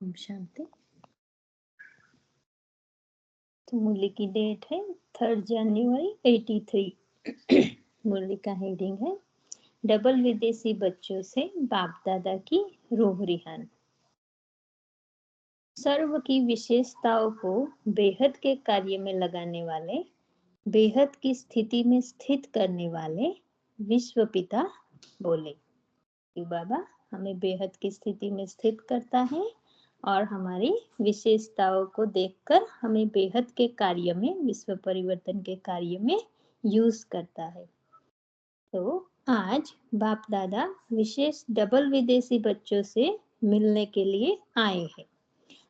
ओम शांति। तो मुरली की डेट है 3 जनवरी 83। मुरली का हेडिंग है डबल विदेशी बच्चों से बाप दादा की रूह रिहान। सर्व की विशेषताओं को बेहद के कार्य में लगाने वाले, बेहद की स्थिति में स्थित करने वाले विश्व पिता बोले कि बाबा हमें बेहद की स्थिति में स्थित करता है और हमारी विशेषताओं को देखकर हमें बेहद के कार्य में, विश्व परिवर्तन के कार्य में यूज करता है। तो आज बाप दादा विशेष डबल विदेशी बच्चों से मिलने के लिए आए हैं।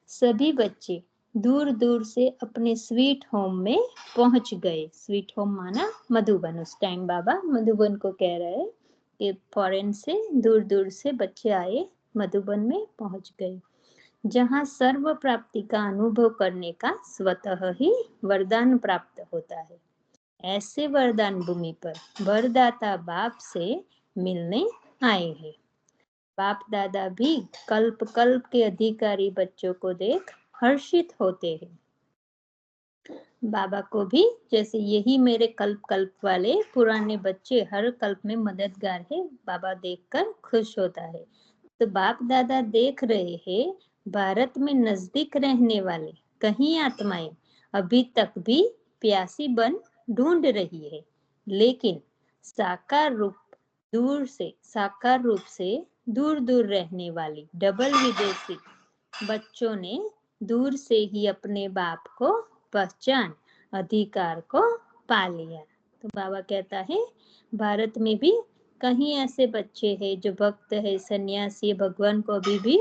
सभी बच्चे दूर दूर से अपने स्वीट होम में पहुंच गए। स्वीट होम माना मधुबन। उस टाइम बाबा मधुबन को कह रहे हैं कि फॉरेन से दूर दूर से बच्चे आए, मधुबन में पहुंच गए, जहां सर्व प्राप्ति का अनुभव करने का स्वतः ही वरदान प्राप्त होता है। ऐसे वरदान भूमि पर वरदाता बाप से मिलने आए हैं। बाप दादा भी कल्प कल्प के अधिकारी बच्चों को देख हर्षित होते हैं। बाबा को भी जैसे यही मेरे कल्प कल्प वाले पुराने बच्चे हर कल्प में मददगार है, बाबा देखकर खुश होता है। तो बाप दादा देख रहे हैं भारत में नजदीक रहने वाले कहीं आत्माएं अभी तक भी प्यासी बन ढूंढ रही है, लेकिन साकार रूप से दूर दूर रहने वाली डबल विदेशी बच्चों ने दूर से ही अपने बाप को पहचान अधिकार को पा लिया। तो बाबा कहता है भारत में भी कहीं ऐसे बच्चे हैं जो भक्त है, सन्यासी, भगवान को अभी भी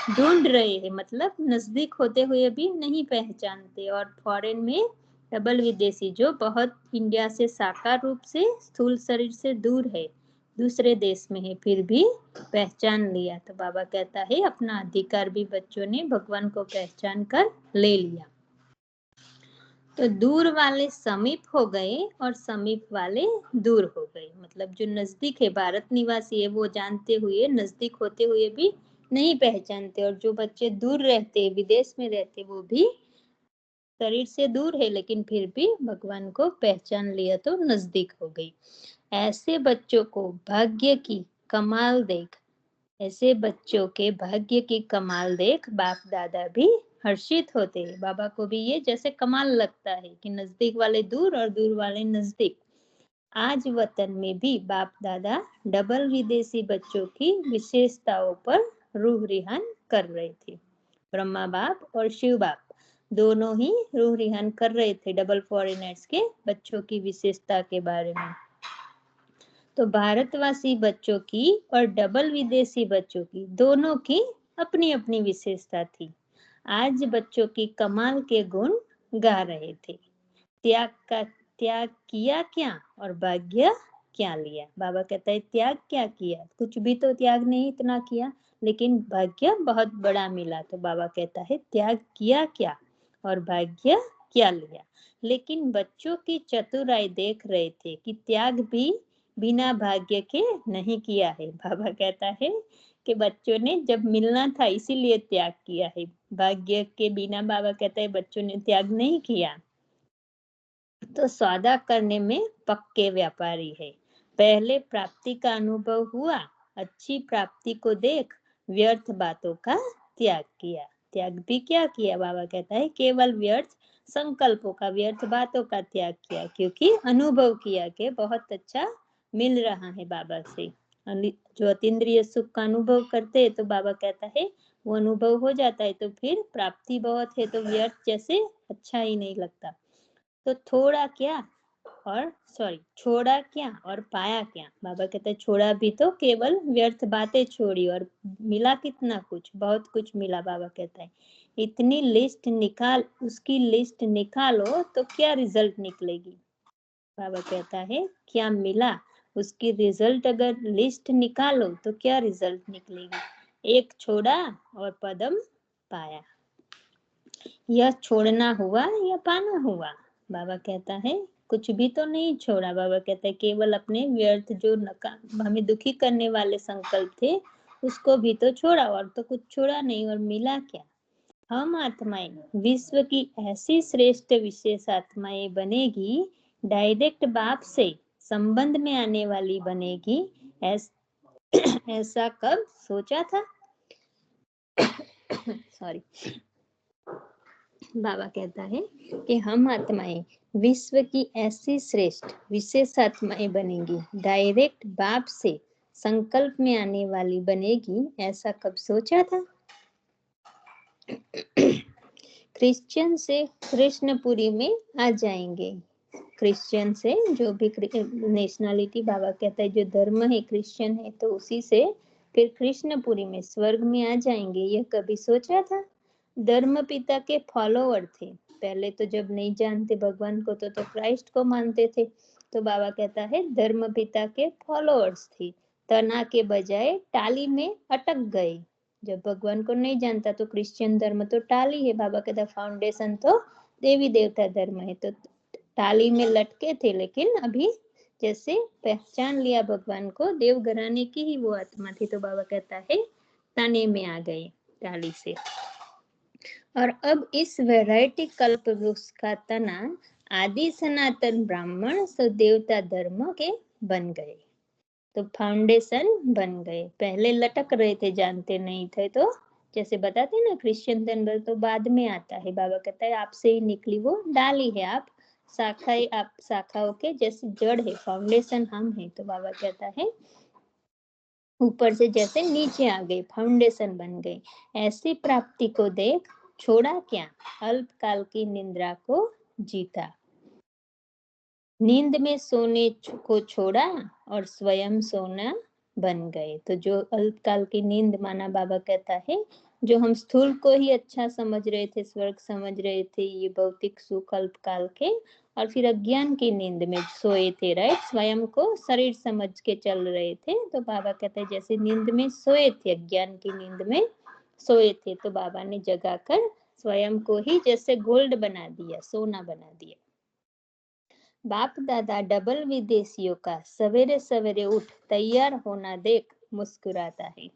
ढूंढ रहे हैं, मतलब नजदीक होते हुए भी नहीं पहचानते। और फॉरेन में डबल विदेशी जो बहुत इंडिया से साकार रूप से स्थूल शरीर से दूर है, दूसरे देश में है, फिर भी पहचान लिया। तो बाबा कहता है अपना अधिकार भी बच्चों ने भगवान को पहचान कर ले लिया। तो दूर वाले समीप हो गए और समीप वाले दूर हो गए। मतलब जो नजदीक है, भारत निवासी है, वो जानते हुए नजदीक होते हुए भी नहीं पहचानते, और जो बच्चे दूर रहते, विदेश में रहते, वो भी शरीर से दूर है लेकिन फिर भी भगवान को पहचान लिया तो नजदीक हो गई। ऐसे बच्चों को भाग्य की कमाल देख, ऐसे बच्चों के भाग्य की कमाल देख बाप दादा भी हर्षित होते हैं। बाबा को भी ये जैसे कमाल लगता है कि नजदीक वाले दूर और दूर वाले नजदीक। आज वतन में भी बाप दादा डबल विदेशी बच्चों की विशेषताओं पर रूह रिहान कर रहे थे। ब्रह्मा बाप और शिव बाप दोनों ही रूह रिहान कर रहे थे डबल फॉरेनर्स के बच्चों की विशेषता के बारे में। तो भारतवासी बच्चों की और डबल विदेशी बच्चों की दोनों की अपनी अपनी विशेषता थी। आज बच्चों की कमाल के गुण गा रहे थे। त्याग किया क्या और भाग्य क्या लिया। बाबा कहता है त्याग क्या किया, कुछ भी तो त्याग नहीं इतना किया, लेकिन भाग्य बहुत बड़ा मिला। तो बाबा कहता है त्याग किया क्या और भाग्य क्या लिया। लेकिन बच्चों की चतुराई देख रहे थे कि त्याग भी बिना भाग्य के नहीं किया है। बाबा कहता है कि बच्चों ने जब मिलना था इसीलिए त्याग किया है, भाग्य के बिना बाबा कहता है बच्चों ने त्याग नहीं किया। तो सौदा करने में पक्के व्यापारी है। पहले प्राप्ति का अनुभव हुआ, अच्छी प्राप्ति को देख व्यर्थ बातों का त्याग किया। त्याग भी क्या किया, बाबा कहता है केवल व्यर्थ संकल्पों का, व्यर्थ बातों का त्याग किया, क्योंकि अनुभव किया कि बहुत अच्छा मिल रहा है बाबा से। जो अतीन्द्रिय सुख का अनुभव करते हैं तो बाबा कहता है वो अनुभव हो जाता है, तो फिर प्राप्ति बहुत है तो व्यर्थ जैसे अच्छा ही नहीं लगता। तो छोड़ा क्या और पाया क्या। बाबा कहते हैं छोड़ा भी तो केवल व्यर्थ बातें छोड़ी, और मिला कितना कुछ, बहुत कुछ मिला। बाबा कहता है इतनी लिस्ट निकाल, उसकी लिस्ट निकालो तो क्या रिजल्ट निकलेगी। बाबा कहता है क्या मिला, उसकी रिजल्ट अगर लिस्ट निकालो तो क्या रिजल्ट निकलेगी। एक छोड़ा और पदम पाया। यह छोड़ना हुआ या पाना हुआ। बाबा कहता है कुछ भी तो नहीं छोड़ा। बाबा कहता है केवल अपने व्यर्थ जो हमें दुखी करने वाले संकल्प थे उसको भी तो छोड़ा, और तो कुछ छोड़ा नहीं। और मिला क्या, हम आत्माएं विश्व की ऐसी श्रेष्ठ विशेष आत्माएं बनेगी, डायरेक्ट बाप से संबंध में आने वाली बनेगी, ऐसा कब सोचा था? सॉरी। बाबा कहता है कि हम आत्माएं विश्व की ऐसी श्रेष्ठ विशेष आत्माएं बनेगी, डायरेक्ट बाप से संकल्प में आने वाली बनेगी, ऐसा कब सोचा था? क्रिश्चियन से कृष्णपुरी में आ जाएंगे। क्रिश्चियन से जो भी नेशनलिटी, बाबा कहता है जो धर्म है क्रिश्चियन है, तो उसी से फिर कृष्णपुरी में स्वर्ग में आ जाएंगे, यह कभी सोचा था? धर्म पिता के फॉलोअर थे। पहले तो जब नहीं जानते भगवान को तो क्राइस्ट को मानते थे। तो बाबा कहता है धर्म पिता के फॉलोअर्स थे, तना के बजाय टाली में अटक गए। जब भगवान को नहीं जानता तो क्रिश्चियन धर्म तो टाली है, बाबा कहता फाउंडेशन तो देवी देवता धर्म है, तो टाली में लटके थे। लेकिन अभी जैसे पहचान लिया भगवान को, देव घराने की ही वो आत्मा थी, तो बाबा कहता है तने में आ गए टाली से। और अब इस वैरायटी कल्प वृक्ष का तना आदि सनातन ब्राह्मण देवता धर्म के बन गए, तो फाउंडेशन बन गए। पहले लटक रहे थे, जानते नहीं थे, तो जैसे बताते ना क्रिश्चियन धर्म तो बाद में आता है। बाबा कहता है आपसे ही निकली वो डाली है, आप शाखाओं के जैसे जड़ है, फाउंडेशन हम है। तो बाबा कहता है ऊपर से जैसे नीचे आ गए, फाउंडेशन बन गए। ऐसी प्राप्ति को देख छोड़ा क्या, अल्पकाल की निंद्रा को जीता। नींद में सोने को छोड़ा और स्वयं सोना बन गए। तो जो अल्पकाल की नींद माना, बाबा कहता है जो हम स्थूल को ही अच्छा समझ रहे थे, स्वर्ग समझ रहे थे, ये भौतिक सुख अल्पकाल के, और फिर अज्ञान की नींद में सोए थे, राइट, स्वयं को शरीर समझ के चल रहे थे। तो बाबा कहते हैं जैसे नींद में सोए थे, अज्ञान की नींद में सोए थे, तो बाबा ने जगाकर स्वयं को ही जैसे गोल्ड बना दिया, सोना बना दिया। बाप दादा डबल विदेशियों का सवेरे सवेरे उठ तैयार होना देख मुस्कुराता है।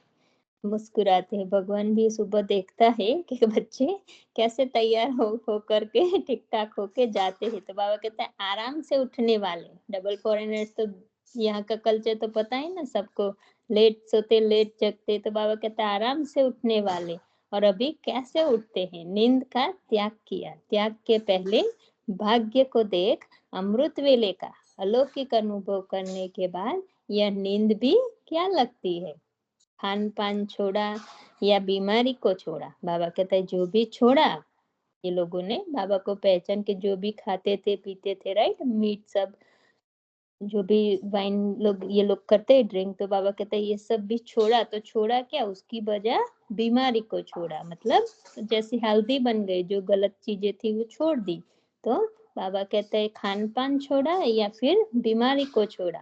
मुस्कुराते हैं, भगवान भी सुबह देखता है कि बच्चे कैसे तैयार हो करके ठीक ठाक होके जाते हैं। तो बाबा कहते हैं आराम से उठने वाले। डबल फॉरेनर्स तो यहाँ का कल्चर तो पता है ना सबको, लेट सोते लेट जगते। तो बाबा कहते हैं आराम से उठने वाले। और अभी कैसे उठते हैं, नींद का त्याग किया, त्याग के पहले भाग्य को देख अमृत वेले का अलौकिक अनुभव करने के बाद यह नींद भी क्या लगती है। खान पान छोड़ा या बीमारी को छोड़ा, बाबा कहता है जो भी छोड़ा, ये लोगों ने बाबा को पहचान के जो भी खाते थे पीते थे, राइट, मीट सब जो भी वाइन लोग ये लोग करते हैं ड्रिंक, तो बाबा कहता है ये सब भी छोड़ा। तो छोड़ा क्या, उसकी वजह बीमारी को छोड़ा, मतलब जैसे हेल्दी बन गए, जो गलत चीजें थी वो छोड़ दी। तो बाबा कहते हैं खान पान छोड़ा या फिर बीमारी को छोड़ा।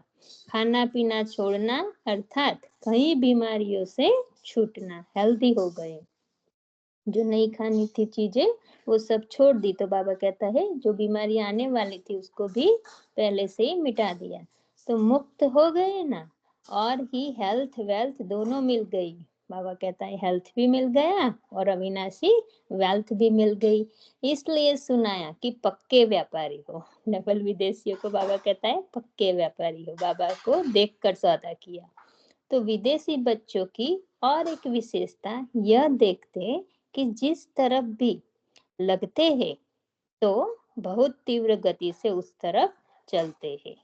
खाना पीना छोड़ना अर्थात कई बीमारियों से छूटना, हेल्दी हो गए। जो नहीं खानी थी चीजें वो सब छोड़ दी। तो बाबा कहता है जो बीमारी आने वाली थी उसको भी पहले से ही मिटा दिया। तो मुक्त हो गए ना, और ही हेल्थ वेल्थ दोनों मिल गई। बाबा कहता है हेल्थ भी मिल गया और अविनाशी वेल्थ भी मिल गई। इसलिए सुनाया कि पक्के व्यापारी हो। डबल विदेशियों को बाबा कहता है पक्के व्यापारी हो, बाबा को देखकर सौदा किया। तो विदेशी बच्चों की और एक विशेषता यह देखते कि जिस तरफ भी लगते हैं तो बहुत तीव्र गति से उस तरफ चलते हैं।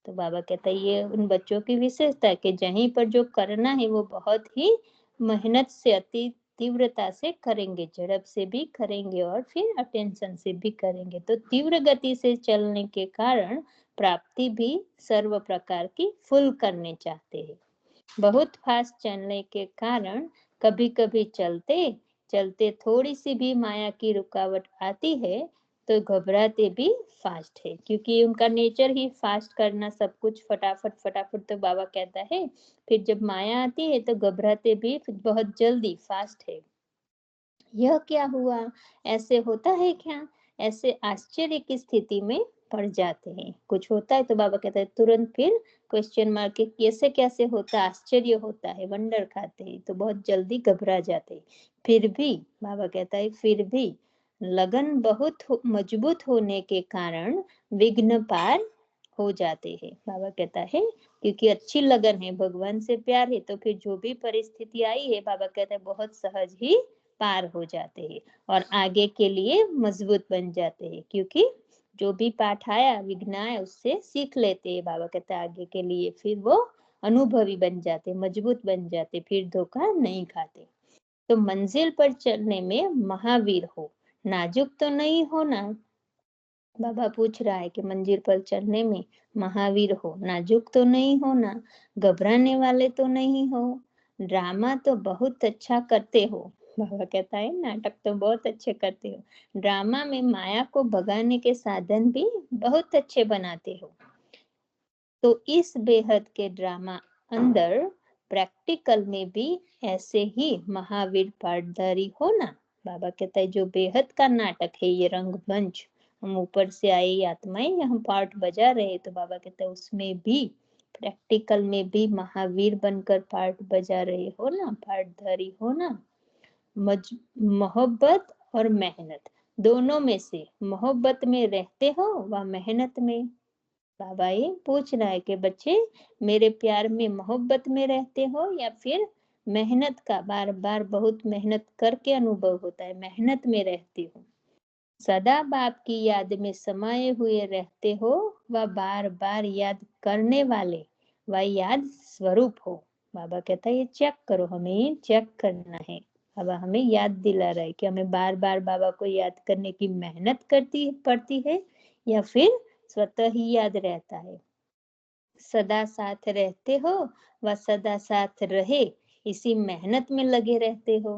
तो बाबा कहता है ये उन बच्चों की विशेषता है कि जहीं पर जो करना है वो बहुत ही मेहनत से अति तीव्रता से करेंगे, झड़प से भी करेंगे और फिर अटेंशन से भी करेंगे। तो तीव्र गति से चलने के कारण प्राप्ति भी सर्व प्रकार की फुल करने चाहते हैं। बहुत फास्ट चलने के कारण कभी कभी चलते चलते थोड़ी सी भी माया की रुकावट आती है तो घबराते भी फास्ट है, क्योंकि उनका नेचर ही फास्ट करना, सब कुछ फटाफट फटाफट। तो बाबा कहता है फिर जब माया आती है तो घबराते भी बहुत जल्दी, फास्ट है। यह क्या हुआ, ऐसे होता है क्या ऐसे आश्चर्य की स्थिति में पड़ जाते हैं। कुछ होता है तो बाबा कहता है तुरंत फिर क्वेश्चन मार्क के कैसे कैसे होता है, आश्चर्य होता है, वंडर खाते हैं तो बहुत जल्दी घबरा जाते हैं। फिर भी बाबा कहता है फिर भी लगन बहुत मजबूत होने के कारण विघ्न पार हो जाते हैं। बाबा कहता है क्योंकि अच्छी लगन है, भगवान से प्यार है, तो फिर जो भी परिस्थिति आई है बाबा कहता है बहुत सहज ही पार हो जाते हैं और आगे के लिए मजबूत बन जाते हैं। क्योंकि जो भी पाठ आया, विघ्न आया, उससे सीख लेते हैं। बाबा कहते हैं आगे के लिए फिर वो अनुभवी बन जाते, मजबूत बन जाते, फिर धोखा नहीं खाते। तो मंजिल पर चलने में महावीर हो, नाजुक तो नहीं होना। बाबा पूछ रहा है कि मंजिल पर चलने में महावीर हो, नाजुक तो नहीं होना, घबराने वाले तो नहीं हो, ड्रामा तो बहुत अच्छा करते हो। बाबा कहता है नाटक तो बहुत अच्छे करते हो, ड्रामा में माया को भगाने के साधन भी बहुत अच्छे बनाते हो। तो इस बेहद के ड्रामा अंदर प्रैक्टिकल में भी ऐसे ही महावीर पाठधारी होना। बाबा कहता है जो बेहद का नाटक है, ये रंगमंच, हम ऊपर से आई आत्माएं हम पार्ट बजा रहे, तो बाबा कहता है उसमें भी प्रैक्टिकल में भी महावीर बनकर पार्ट बजा रहे हो ना, पाठधारी हो ना। मोहब्बत और मेहनत दोनों में से मोहब्बत में रहते हो व मेहनत में। बाबा ये पूछ रहा है कि बच्चे मेरे प्यार में मोहब्बत में रहते हो या फिर मेहनत का, बार बार बहुत मेहनत करके अनुभव होता है, मेहनत में रहते हो। सदा बाप की याद में समाये हुए रहते हो व बार बार याद करने वाले व याद स्वरूप हो। बाबा कहता है ये चेक करो, हमें चेक करना है। बाबा हमें याद दिला रहा है कि हमें बार बार बाबा को याद करने की मेहनत करती पड़ती है या फिर स्वतः ही याद रहता है। सदा साथ रहते हो व सदा साथ रहे, इसी मेहनत में लगे रहते हो।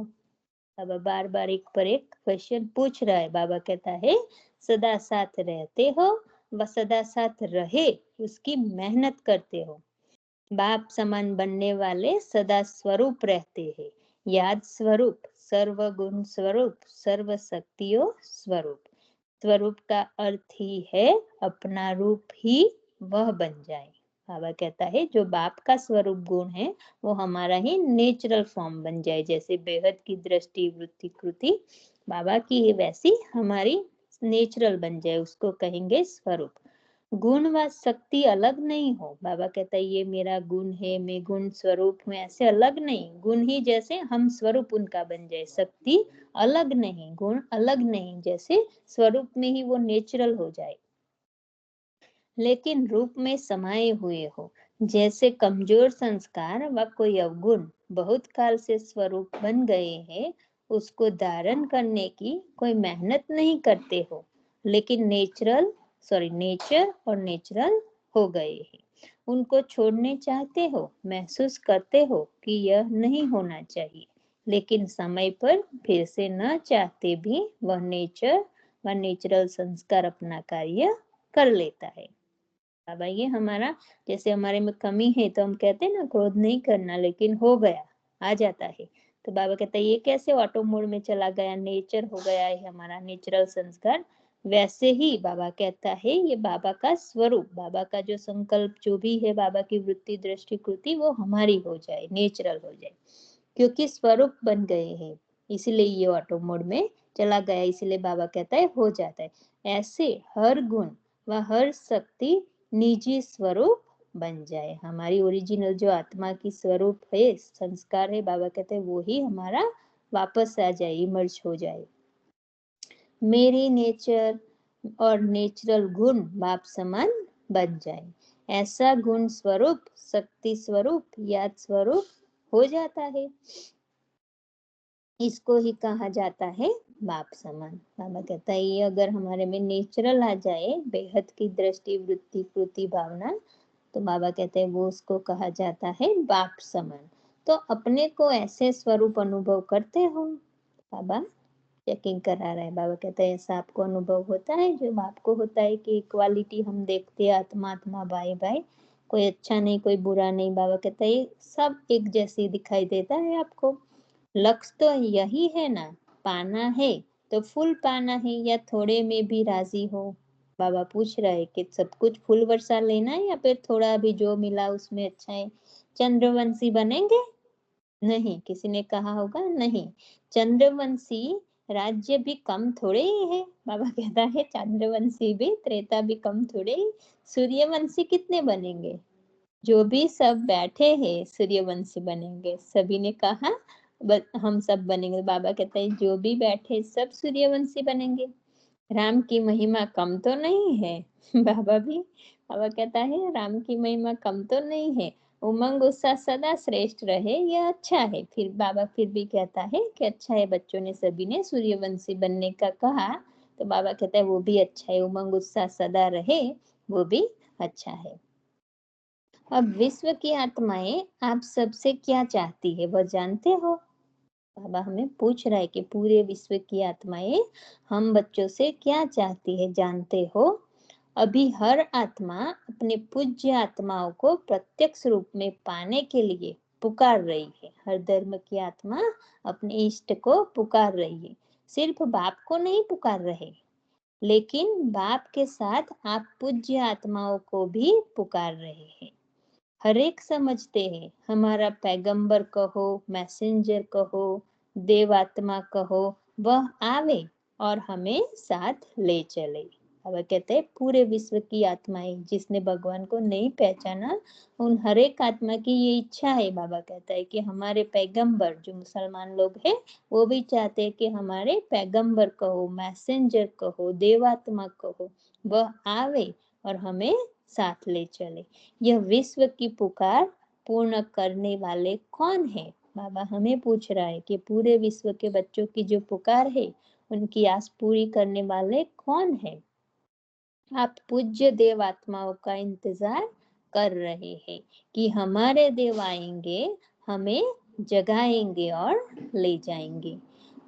बाबा बार बार एक पर एक क्वेश्चन पूछ रहा है। बाबा कहता है सदा साथ रहते हो व सदा साथ रहे, उसकी मेहनत करते हो। बाप समान बनने वाले सदा स्वरूप रहते हैं, याद स्वरूप, सर्वगुण स्वरूप, सर्व शक्तियों स्वरूप। स्वरूप का अर्थ ही है अपना रूप ही वह बन जाए। बाबा कहता है जो बाप का स्वरूप गुण है वो हमारा ही नेचुरल फॉर्म बन जाए, जैसे बेहद की दृष्टि वृत्ति कृति बाबा की है वैसी हमारी नेचुरल बन जाए, उसको कहेंगे स्वरूप। गुण व शक्ति अलग नहीं हो। बाबा कहता है ये मेरा गुण है, मैं गुण स्वरूप हूँ, ऐसे अलग नहीं। गुण ही जैसे हम स्वरूप उनका बन जाए, शक्ति अलग नहीं, गुण अलग नहीं, जैसे स्वरूप में ही वो नेचुरल हो जाए, लेकिन रूप में समाये हुए हो। जैसे कमजोर संस्कार व कोई अवगुण बहुत काल से स्वरूप बन गए हैं, उसको धारण करने की कोई मेहनत नहीं करते हो, लेकिन नेचर और नेचुरल हो गए हैं। उनको छोड़ने चाहते हो, महसूस करते हो कि यह नहीं होना चाहिए, लेकिन समय पर फिर से न चाहते भी वह नेचुरल संस्कार अपना कार्य कर लेता है। बाबा ये हमारा, जैसे हमारे में कमी है तो हम कहते हैं ना क्रोध नहीं करना, लेकिन हो गया, आ जाता है, तो बाबा कहता है ये कैसे ऑटो मोड में चला गया, नेचर हो गया है हमारा नेचुरल संस्कार। वैसे ही बाबा कहता है ये बाबा का स्वरूप, बाबा का जो संकल्प जो भी है, बाबा की वृत्ति दृष्टि कृति वो हमारी हो जाए, नेचुरल हो जाए, क्योंकि स्वरूप बन गए हैं, इसलिए ये ऑटो मोड में चला गया, इसलिए बाबा कहता है हो जाता है। ऐसे हर गुण व हर शक्ति निजी स्वरूप बन जाए, हमारी ओरिजिनल जो आत्मा की स्वरूप है, संस्कार है, बाबा कहते हैं वो ही हमारा वापस आ जाए, इमर्ज हो जाए। मेरी नेचर और नेचुरल गुण बाप समान बन जाए, ऐसा गुण स्वरूप, शक्ति स्वरूप, याद स्वरूप हो जाता है, इसको ही कहा जाता है बाप समान। बाबा कहता है ये अगर हमारे में नेचुरल आ जाए, बेहद की दृष्टि वृत्ति कृति भावना, तो बाबा कहते हैं वो उसको कहा जाता है बाप समान। तो अपने को ऐसे स्वरूप अनुभव करते हो, बाबा चेकिंग करा रहा है। बाबा कहते हैं ऐसा आपको अनुभव होता है जो बाप को होता है कि इक्वालिटी हम देखते हैं, आत्मा आत्मा भाई भाई, कोई अच्छा नहीं कोई बुरा नहीं। बाबा कहता है सब एक जैसे दिखाई देता है आपको। लक्ष्य तो यही है ना, पाना है, तो फुल पाना है या थोड़े में भी राजी हो? बाबा पूछ रहा है कि सब कुछ फुल वर्षा लेना है या फिर थोड़ा भी जो मिला उसमें अच्छा है। चंद्रवंशी बनेंगे? नहीं, किसी ने कहा होगा नहीं। चंद्रवंशी राज्य भी कम थोड़े ही है। बाबा कहता है चंद्रवंशी भी त्रेता भी कम थोड़े ही। सूर्यवंशी कितने बनेंगे? जो भी सब बैठे हैं सूर्यवंशी बनेंगे। सभी ने कहा हम सब बनेंगे। बाबा कहते हैं जो भी बैठे सब सूर्यवंशी बनेंगे। राम की महिमा कम तो नहीं है। बाबा कहता है राम की महिमा कम तो नहीं है। उमंग उत्साह सदा श्रेष्ठ रहे यह अच्छा है। फिर बाबा फिर भी कहता है कि अच्छा है, बच्चों ने सभी ने सूर्यवंशी बनने का कहा तो बाबा कहता है वो भी अच्छा है, उमंग उत्साह सदा रहे वो भी अच्छा है। अब विश्व की आत्माएं आप सबसे क्या चाहती है वह जानते हो? बाबा हमें पूछ रहा है कि पूरे विश्व की आत्माएं हम बच्चों से क्या चाहती है, जानते हो? अभी हर आत्मा अपने पूज्य आत्माओं को प्रत्यक्ष रूप में पाने के लिए पुकार रही है। हर धर्म की आत्मा अपने इष्ट को पुकार रही है। सिर्फ बाप को नहीं पुकार रहे, लेकिन बाप के साथ आप पूज्य आत्माओं को भी पुकार रहे हैं। हर एक समझते हैं हमारा पैगंबर कहो, मैसेंजर कहो, देवात्मा कहो, वह आवे और हमें साथ ले चले। बाबा कहते हैं पूरे विश्व की आत्माएं जिसने भगवान को नहीं पहचाना उन हर एक आत्मा की ये इच्छा है। बाबा कहता है कि हमारे पैगंबर जो मुसलमान लोग हैं वो भी चाहते हैं कि हमारे पैगंबर कहो, मैसेंजर कहो, देवात्मा कहो, वह आवे और हमें साथ ले चले। यह विश्व की पुकार पूर्ण करने वाले कौन है? बाबा हमें पूछ रहा है कि पूरे विश्व के बच्चों की जो पुकार है उनकी आस पूरी करने वाले कौन है? आप पूज्य देव आत्माओं का इंतजार कर रहे हैं कि हमारे देव आएंगे, हमें जगाएंगे और ले जाएंगे।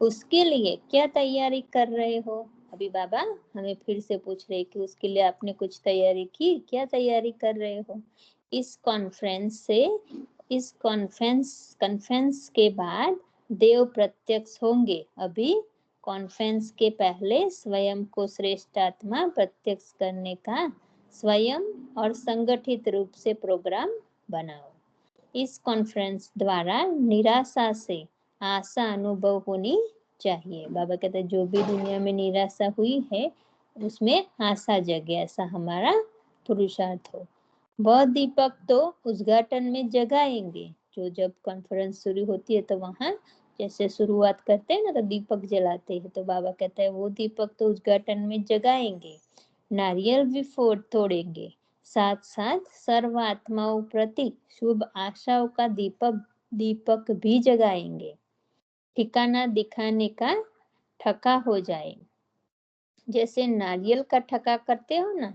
उसके लिए क्या तैयारी कर रहे हो? अभी बाबा हमें फिर से पूछ रहे कि उसके लिए आपने कुछ तैयारी की? क्या तैयारी कर रहे हो? इस कॉन्फ्रेंस के बाद देव प्रत्यक्ष होंगे। अभी कॉन्फ्रेंस के पहले स्वयं को श्रेष्ठ आत्मा प्रत्यक्ष करने का स्वयं और संगठित रूप से प्रोग्राम बनाओ। इस कॉन्फ्रेंस द्वारा निराशा से आशा अनुभव होनी चाहिए। बाबा कहते हैं जो भी दुनिया में निराशा हुई है उसमें आशा जगे, ऐसा हमारा पुरुषार्थ हो। वह दीपक तो उद्घाटन में जगाएंगे। जो जब कॉन्फ्रेंस शुरू होती है तो वहाँ जैसे शुरुआत करते हैं ना तो दीपक जलाते हैं, तो बाबा कहते हैं वो दीपक तो उद्घाटन में जगाएंगे। नारियल भी तोड़ेंगे, साथ साथ सर्व आत्माओं प्रति शुभ आशाओं का दीपक भी जगाएंगे। ठिकाना दिखाने का ठका हो जाए। जैसे नारियल का ठका करते हो ना,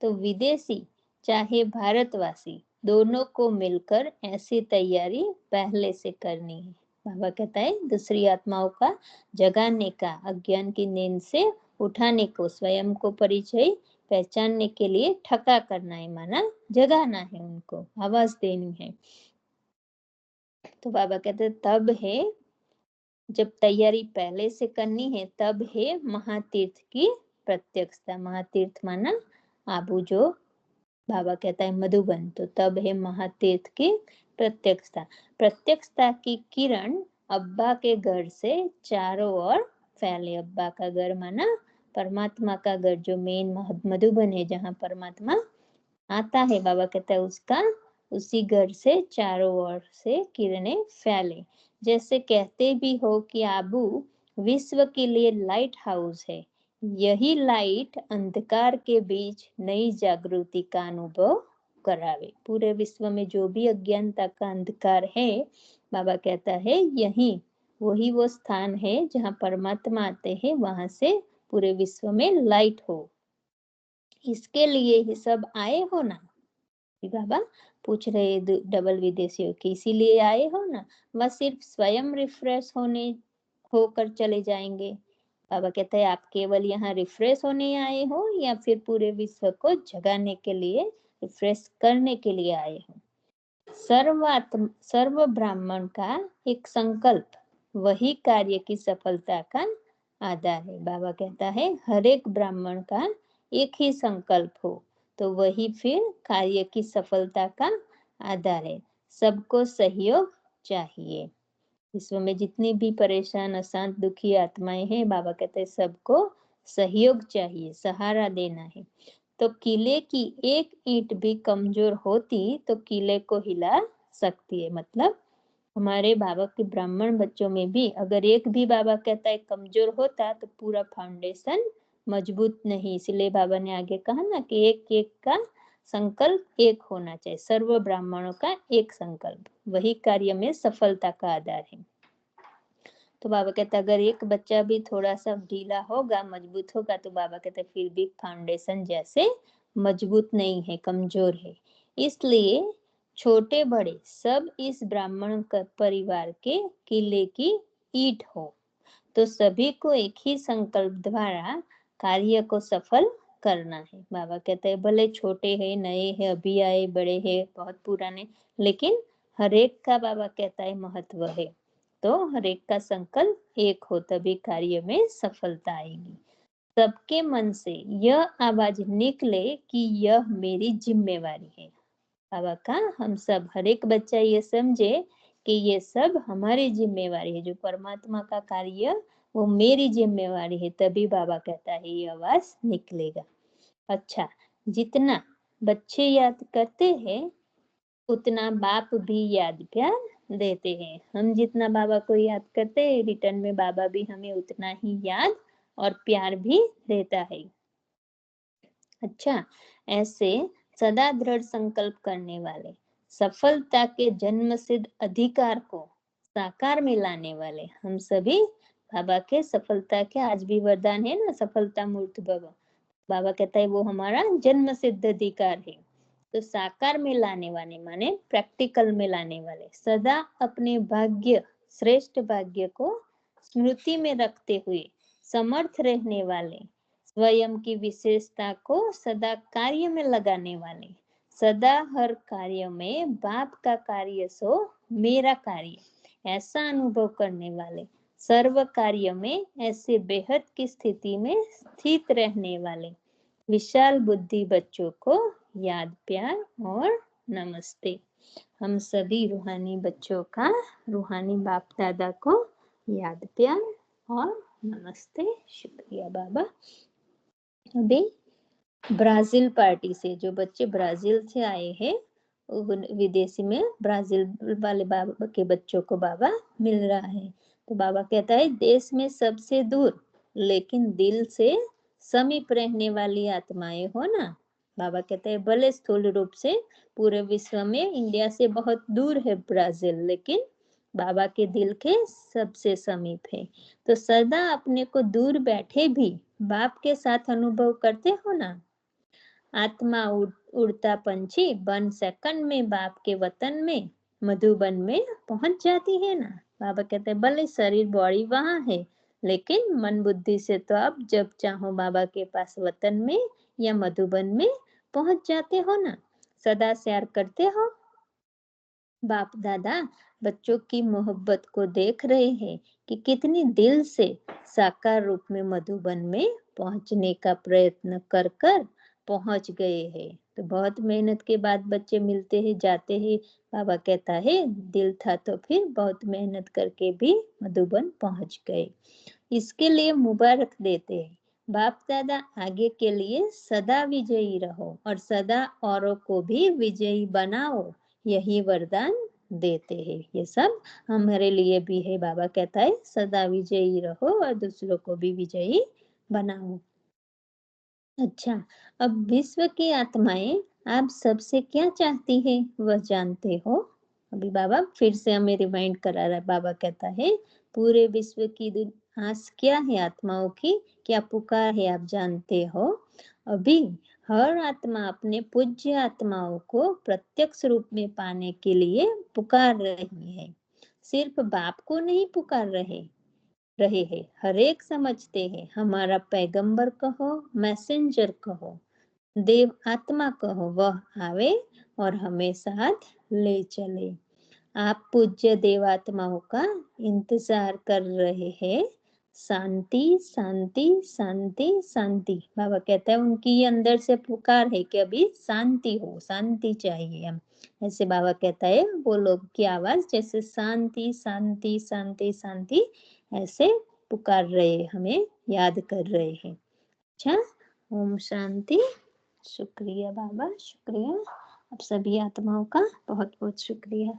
तो विदेशी चाहे भारतवासी दोनों को मिलकर ऐसी तैयारी पहले से करनी है। बाबा कहता है दूसरी आत्माओं का जगाने का, अज्ञान की नींद से उठाने को, स्वयं को परिचय पहचानने के लिए ठका करना है, माना जगाना है, उनको आवाज देनी है। तो बाबा कहते तब है, जब तैयारी पहले से करनी है तब है महातीर्थ की प्रत्यक्षता। महातीर्थ माना आबू, जो बाबा कहता है मधुबन, तो तब है महातीर्थ की प्रत्यक्षता। प्रत्यक्षता की किरण अब्बा के घर से चारों ओर फैले। अब्बा का घर माना परमात्मा का घर, जो मेन मधुबन है जहाँ परमात्मा आता है। बाबा कहता है उसका उसी घर से चारों ओर से किरणें फैले। जैसे कहते भी हो कि आबू विश्व के लिए लाइट हाउस है। यही लाइट अंधकार के बीच नई जागृति का अनुभव करावे। पूरे विश्व में जो भी अज्ञानता का अंधकार है, बाबा कहता है यही वही वो स्थान है जहाँ परमात्मा आते हैं, वहां से पूरे विश्व में लाइट हो। इसके लिए ही सब आए हो ना? बाबा पूछ रहे डबल विदेशियों की, इसीलिए आए हो ना? वह सिर्फ स्वयं रिफ्रेश होकर चले जाएंगे? बाबा कहते हैं आप केवल यहाँ रिफ्रेश होने आए हो या फिर पूरे विश्व को जगाने के लिए, रिफ्रेश करने के लिए आए हो? सर्व ब्राह्मण का एक संकल्प वही कार्य की सफलता का आधार है। बाबा कहता है हर एक ब्राह्मण का एक ही संकल्प हो तो वही फिर कार्य की सफलता का आधार है। सबको सहयोग चाहिए। विश्व में जितनी भी परेशान, अशांत, दुखी आत्माएं हैं, बाबा कहते हैं सबको सहयोग चाहिए, सहारा देना है। तो किले की एक ईंट भी कमजोर होती तो किले को हिला सकती है। मतलब हमारे बाबा के ब्राह्मण बच्चों में भी अगर एक भी बाबा कहता है कमजोर होता तो पूरा फाउंडेशन मजबूत नहीं। इसलिए बाबा ने आगे कहा ना कि एक एक का संकल्प एक होना चाहिए, सर्व ब्राह्मणों का एक संकल्प, वही कार्य में सफलता का आधार है। तो बाबा कहते अगर एक बच्चा भी थोड़ा सा ढीला होगा, मजबूत होगा, तो बाबा कहते फिर भी फाउंडेशन जैसे मजबूत नहीं है, कमजोर है। इसलिए छोटे बड़े सब इस ब्राह्मण परिवार के किले की ईंट हो। तो सभी को एक ही संकल्प द्वारा कार्य को सफल करना है। बाबा कहते हैं भले छोटे हैं, नए हैं, अभी आए, बड़े हैं, बहुत पुराने, लेकिन हर एक का बाबा कहता है महत्व है। तो हर एक का संकल्प एक हो तभी कार्य में सफलता आएगी। सबके मन से यह आवाज निकले कि यह मेरी जिम्मेवारी है। बाबा का हम सब, हर एक बच्चा ये समझे कि ये सब हमारी जिम्मेवारी है, जो परमात्मा का कार्य वो मेरी जिम्मेवारी है, तभी बाबा कहता है ये आवाज निकलेगा। अच्छा, जितना बच्चे याद करते हैं उतना बाप भी याद प्यार देते हैं। हम जितना बाबा को याद करते हैं, रिटर्न में बाबा भी हमें उतना ही याद और प्यार भी देता है। अच्छा, ऐसे सदा दृढ़ संकल्प करने वाले, सफलता के जन्मसिद्ध अधिकार को साकार में लाने वाले हम सभी बाबा के सफलता के आज भी वरदान है ना, सफलता मूर्त भव। बाबा कहता है वो हमारा जन्म सिद्ध अधिकार है। तो साकार में लाने वाले माने प्रैक्टिकल में लाने वाले, सदा अपने भाग्य, श्रेष्ठ भाग्य को स्मृति में रखते हुए समर्थ रहने वाले, स्वयं की विशेषता को सदा कार्य में लगाने वाले, सदा हर कार्य में बाप का कार्य सो मेरा कार्य, ऐसा अनुभव करने वाले, सर्व कार्य में ऐसे बेहद की स्थिति में स्थित रहने वाले विशाल बुद्धि बच्चों को याद प्यार और नमस्ते। हम सभी रूहानी बच्चों का रूहानी बाप दादा को याद प्यार और नमस्ते। शुक्रिया बाबा। अभी ब्राजील पार्टी से जो बच्चे ब्राजील से आए हैं, विदेशी में ब्राजील वाले बाबा के बच्चों को बाबा मिल रहा है। तो बाबा कहता है देश में सबसे दूर लेकिन दिल से समीप रहने वाली आत्माएं हो ना। बाबा कहते हैं भले स्थूल रूप से पूरे विश्व में इंडिया से बहुत दूर है ब्राजील, लेकिन बाबा के दिल के सबसे समीप है। तो सदा अपने को दूर बैठे भी बाप के साथ अनुभव करते हो ना। आत्मा उड़ता पंछी बन सेकंड में बाप के वतन में मधुबन में पहुंच जाती है ना। बाबा कहते हैं भले शरीर बॉडी वहां है, लेकिन मन बुद्धि से तो आप जब चाहो बाबा के पास वतन में या मधुबन में पहुंच जाते हो ना। सदा प्यार करते हो। बाप दादा बच्चों की मोहब्बत को देख रहे हैं कि कितनी दिल से साकार रूप में मधुबन में पहुंचने का प्रयत्न कर कर पहुंच गए हैं। तो बहुत मेहनत के बाद बच्चे मिलते हैं, जाते हैं। बाबा कहता है दिल था तो फिर बहुत मेहनत करके भी मधुबन पहुंच गए। इसके लिए मुबारक देते हैं। बाप दादा आगे के लिए सदा विजयी रहो और सदा औरों को भी विजयी बनाओ, यही वरदान देते हैं। ये सब हमारे लिए भी है। बाबा कहता है सदा विजयी रहो और दूसरों को भी विजयी बनाओ। अच्छा, अब विश्व की आत्माएं आप सबसे क्या चाहती है वह जानते हो। अभी बाबा फिर से हमें रिमाइंड करा रहा है। बाबा कहता है पूरे विश्व की आस क्या है आत्माओं की, क्या पुकार है आप जानते हो। अभी हर आत्मा अपने पूज्य आत्माओं को प्रत्यक्ष रूप में पाने के लिए पुकार रही है। सिर्फ बाप को नहीं पुकार रहे हैं, हर एक समझते हैं हमारा पैगंबर कहो, मैसेंजर कहो, देव आत्मा कहो, वह आवे और हमें साथ ले चले। आप पूज्य देवात्माओं का इंतजार कर रहे हैं, शांति शांति शांति शांति। बाबा कहता है उनकी अंदर से पुकार है कि अभी शांति हो, शांति चाहिए हम। ऐसे बाबा कहता है वो लोग की आवाज जैसे शांति शांति शांति शांति ऐसे पुकार रहे, हमें याद कर रहे हैं। अच्छा, ओम शांति। शुक्रिया बाबा, शुक्रिया। आप सभी आत्माओं का बहुत बहुत शुक्रिया।